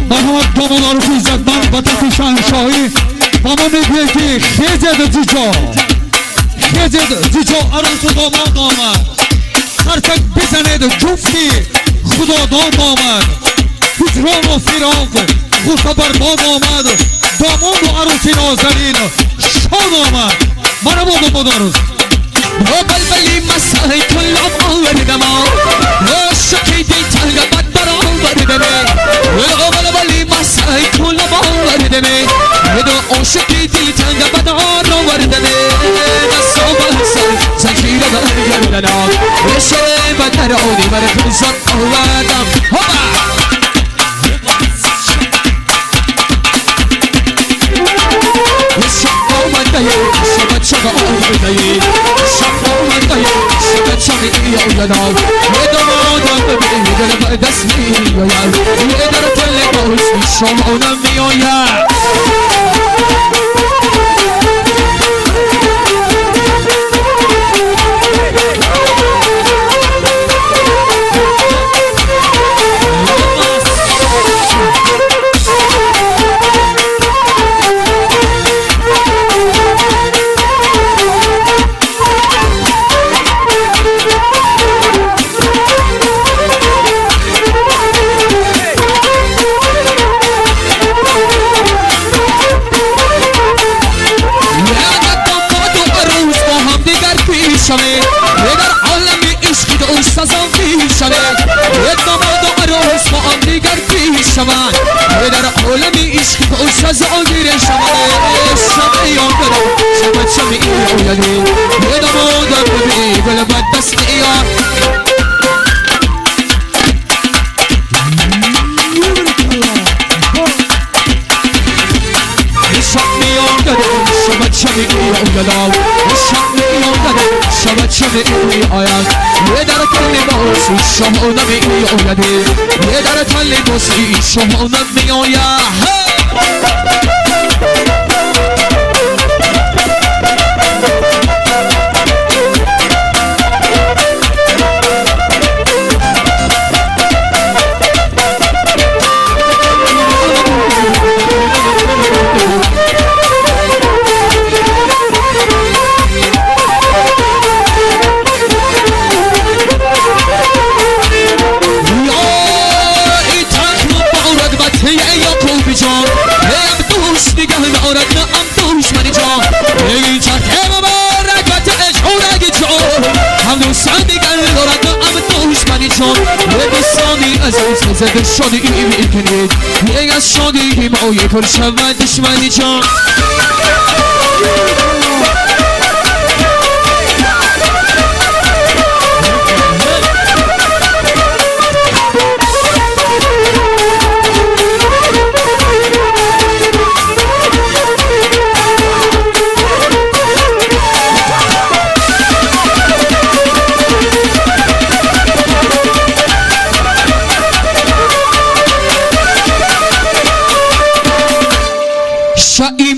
محمد دامادار عزتمند و تحت شاهنشاهی با ما میگه که خیزد زیجا عروس و داماد آمد خرچک بزنید جفتی خدا داد آمد هجران و فراق غصه بر باد آمد داماد و عروسی نازنین شاد آمد مرحبا داماد عروس بلبلی مسای کل آوردم عاشقی دلتنگ بد بر آوردم بلبلی مسای کل آوردم عاشقی دلتنگ بد آوردم دستو بسر زنجیر برگردم رشه بدر آدی مرد زد آوردم شب آمده شب آمده شب یادم یه دمادم ببینی دل دست میآید یه در تل باز شمانم میآید در عالمی عشق تو سزاگیر شما یاد دارم شما یادی یه دمادم ببینی گل بد دست میاد شما یاد دارم شما میآید یه در تل باسی شما نمیآیدی یه در تل باسی شما نمیآید زده شادی میکنید یک از شادی که مایه کن شود دشمنی جان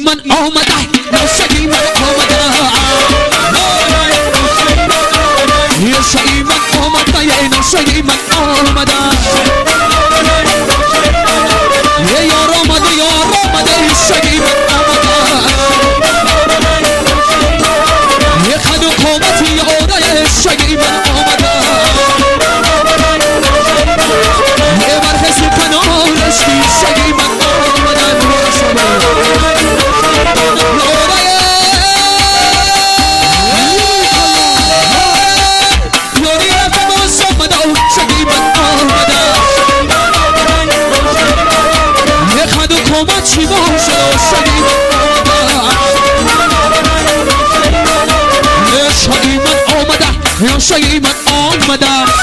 من آمده نوشگی من آمده یه شایی من آمده یه نوشگی من آمده یه یار آمده شگی من آمده یه خدو قومتی آده شگی من آمده یه مرکز کنارشتی شگی من آمده چی باشه شدی شایی من آمده شایی من آمده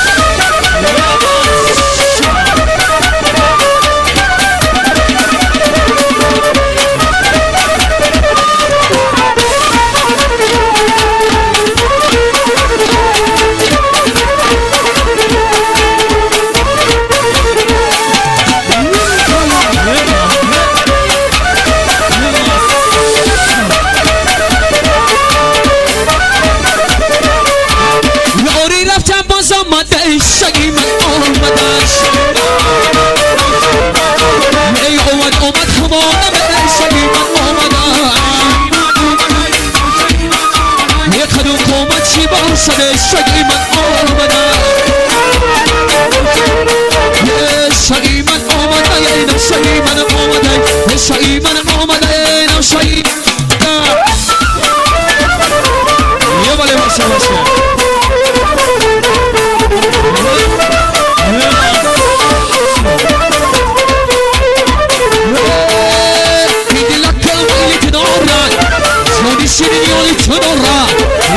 چنورا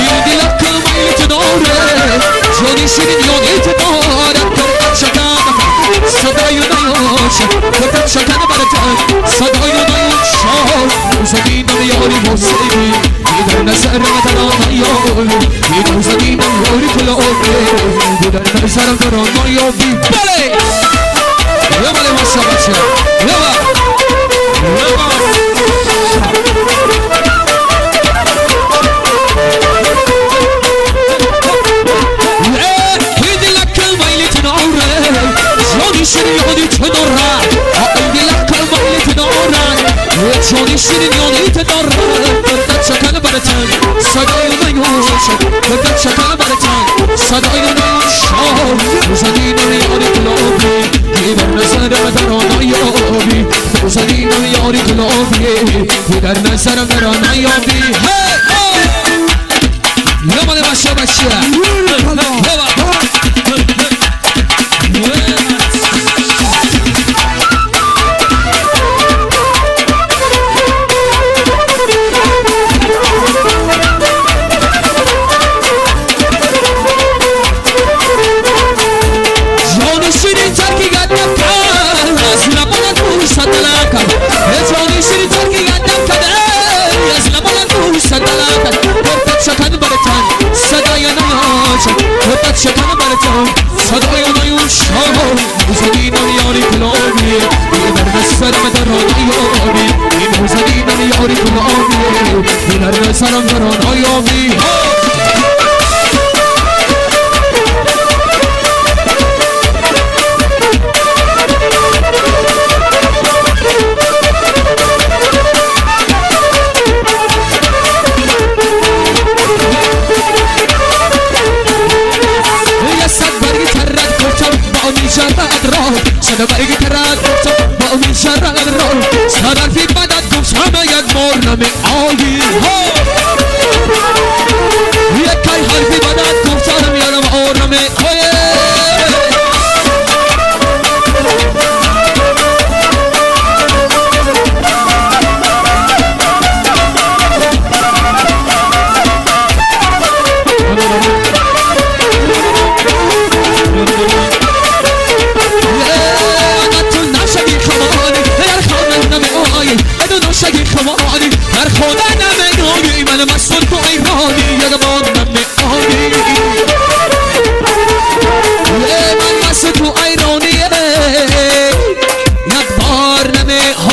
یادی لکه مایل چنوره جونی شیرین یادی چنوره کرد شکن صدای نیاش کرد شکن برتن صدای نیاش زدینم یاری موسیقی دیدن نظر مدران یاری دیدن زدینم یاری کلاوی دیدن نظر مدران یاری بله یا بله ماشا بچه یا هیدی لکل مایلی تنوره جونی شیرین یادی چنوره هیدی لکل مایلی تنوره جونی شیرین یادی تنوره کردت شکن برتن صدای نیوش کردت شکن برتن صدای نیوش زدینم یاری کلاوی دیدن نظر مدران یابی زدینم یاری کلاوی دیدن نظر مدران یابی یا مال بچه بچه شکن برتن صدای نیوش زدینم یاری کلاوی دیدن نظر مدران یابی زدینم یاری کلاوی دیدن نظر مدران یابی صدا برگی ترد گفتم با امید شرد رو صدر فی بدد گفت همه یک مورنم آگی یک کل حرفی بدد گفتم یادم آرنم آگی در خدا نمیدونی من مسئول تو ایرانی یک بار نمیدونی من مسئول تو ایرانی یک بار نمیدونی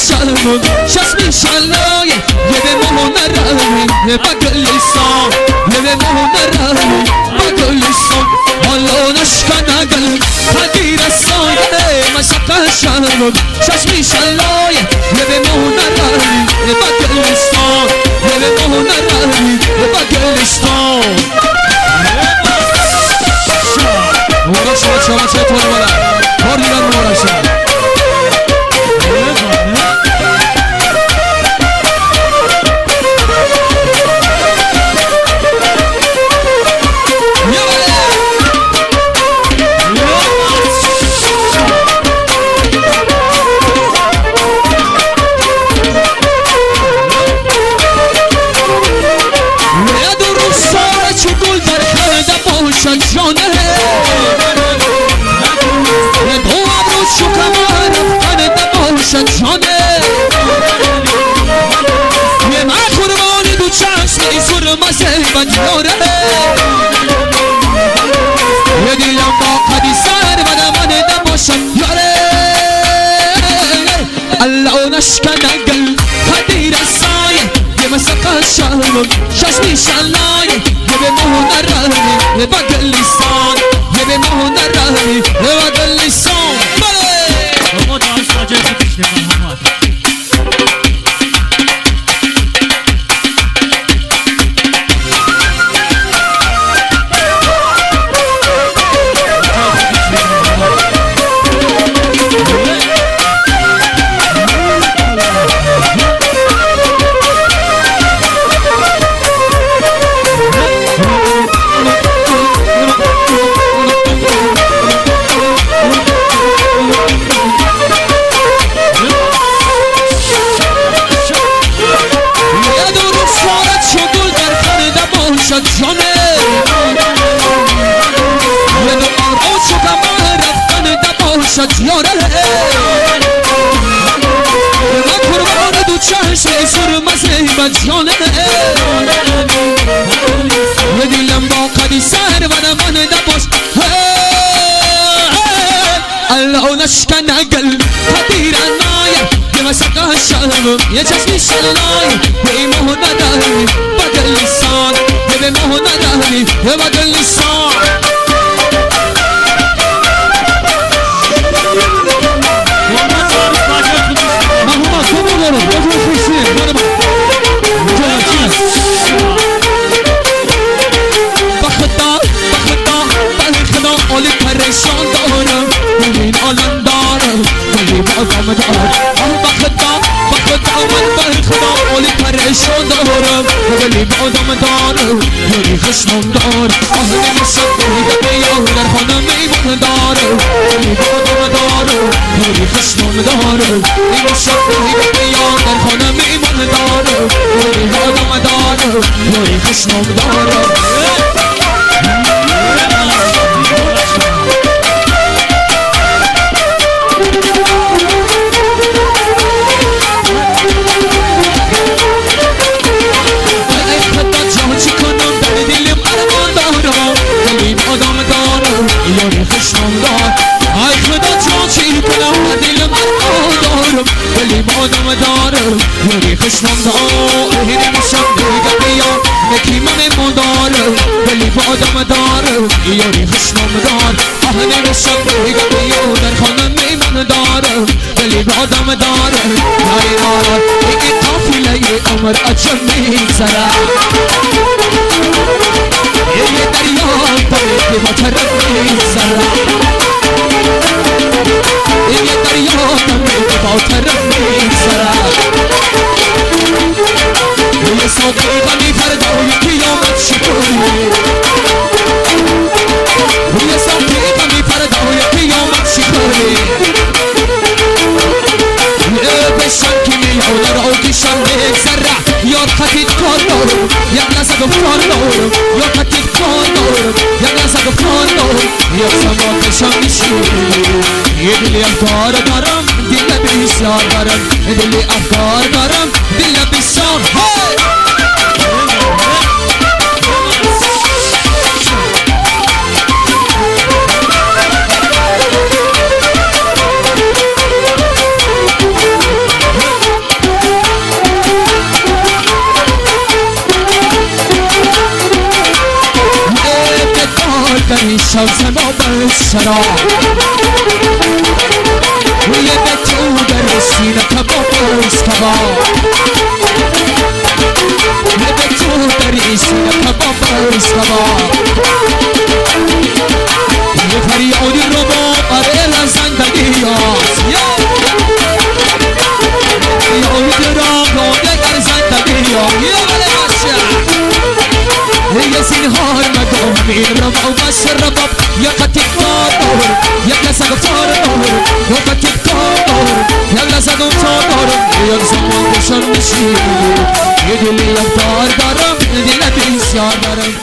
شلمون شسمی شلای یه به مهو نرمی یه بگلیسان یه به مهو نرمی بگلیسان حالا نشکن اگل قدیر سایه مسقه شلمون شسمی شلای یه به مهو نرمی یه بگلیسان یه به مهو نرمی یه بگلیسان مورش بچه بچه تور بلا کار دیگر مورشه یه دیلم با قدی سر و من دماشم یاره الله نشکن اگل قدیر سایه یه مسقه شلمون شسمی شلای یه به مهو نرمی یه بگلیسان یه به مهو نرمی یه بگلیسان بله ما دانش راجع بکشنه محمد باشد یاره من قربان دو چشم سرمزه من جانه یه دیلم با قدی سر و من دباش الله نشکن قل قدیر نایر یه مسکه شرم یه چشمی شلای به ایمه نداری بدل لسان یه به مه نداری یه بدل لسان اولی پریشان دارم این عالم دارم ولی بازم دارم بخدا من بخدا اولی پریشان دارم ولی بازم دارم یاری خشمم دارم نمیشد بیار در خانه میمون دارم ولی بازم دارم یاری خشمم دارم نمیشد بیار در خانه میمون دارم ولی بازم دارم یاری خشمم دارم یاری خشمم دار ای خدا جان چی کنم دل من دارم ولی آدم دارم یاری خشمم دار نمیشم دیگه بیام نکی من دارم ولی آدم دارم یاری خشمم دار نمیشم دیگه بیام در خانه من دارم ولی آدم دارم یاری دارم این قافله عمر عجب میگذره یه دریا به ما طرف می‌زنه یه دریا به ما طرف می‌زنه یه صبحی غمی فردای قیامت شکری یه صبحی غمی فردای قیامت شکری یه بشن که میاد را کشم بگذره یاد خطیت کار دارم یک لحظه گفتار دارم یا خطیت کار دارم یک لحظه گفتار دارم یک زمان کشم میشونی یه دلی افکار دارم دل بسیار دارم دلی افکار دارم دل بسیار شمس ما بسرا ویه به تو در سینه کبا بسکبا ویه به تو در سینه کبا بسکبا یه فریادی رو با قرل زندگی هست فریادی را گاده در زندگی هست یه زینهار مدام میرم و بس رباب یا قطیب کار یا لسگم تار یا قطیب کار یا لسگم تار یک زمان بشم میشی یه دلی افکار دارم دل بسیار دارم